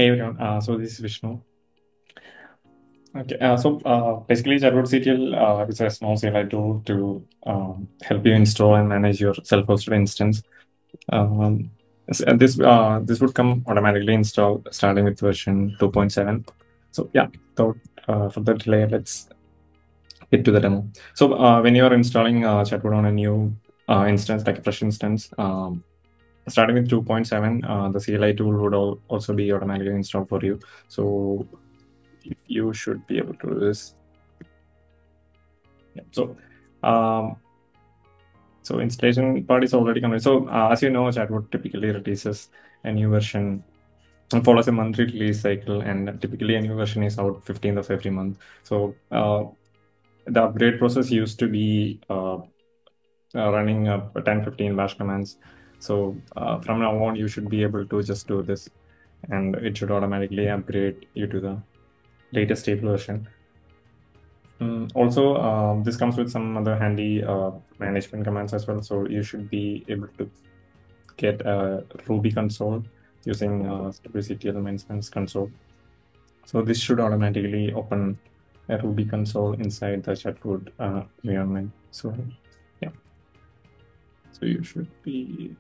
Hey everyone, so this is Vishnu. Okay, basically Chatwoot CTL is a small CLI tool to help you install and manage your self-hosted instance. This would come automatically installed starting with version 2.7. So yeah, so for the delay, let's get to the demo. So when you are installing Chatwoot on a new instance, like a fresh instance, starting with 2.7, the CLI tool would also be automatically installed for you. So you should be able to do this. Yeah. So installation part is already complete. So as you know, Chatwoot typically releases a new version and follows a monthly release cycle, and typically a new version is out 15th of every month. So the upgrade process used to be running 10-15 bash commands. So from now on, you should be able to just do this, and it should automatically upgrade you to the latest stable version. Also, this comes with some other handy management commands as well. So you should be able to get a Ruby console using cwctl maintenance console. So this should automatically open a Ruby console inside the Chatwoot environment. So yeah, so you should be.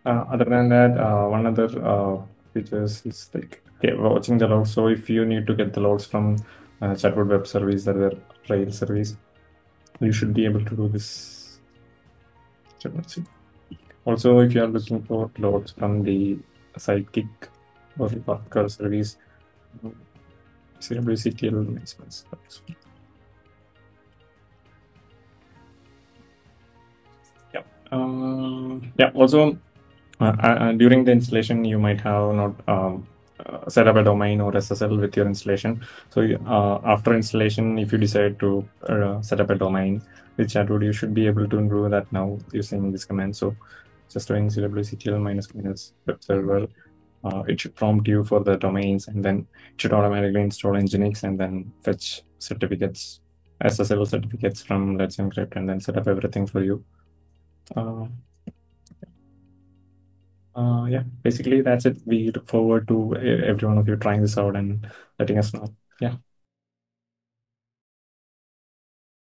Other than that, one other features is like watching the logs. So if you need to get the logs from Chatwoot web service or the Rails service, you should be able to do this. Also, if you are looking for logs from the Sidekick or the Parker service, cwctl makes sense. Yeah. Yeah. Also, during the installation, you might have not set up a domain or SSL with your installation. So after installation, if you decide to set up a domain with Chatwoot, you should be able to do that now using this command. So just doing cwctl -- web server, it should prompt you for the domains, and then it should automatically install Nginx and then fetch certificates, SSL certificates from Let's Encrypt, and then set up everything for you. Yeah, basically that's it. We look forward to every one of you trying this out and letting us know. Yeah.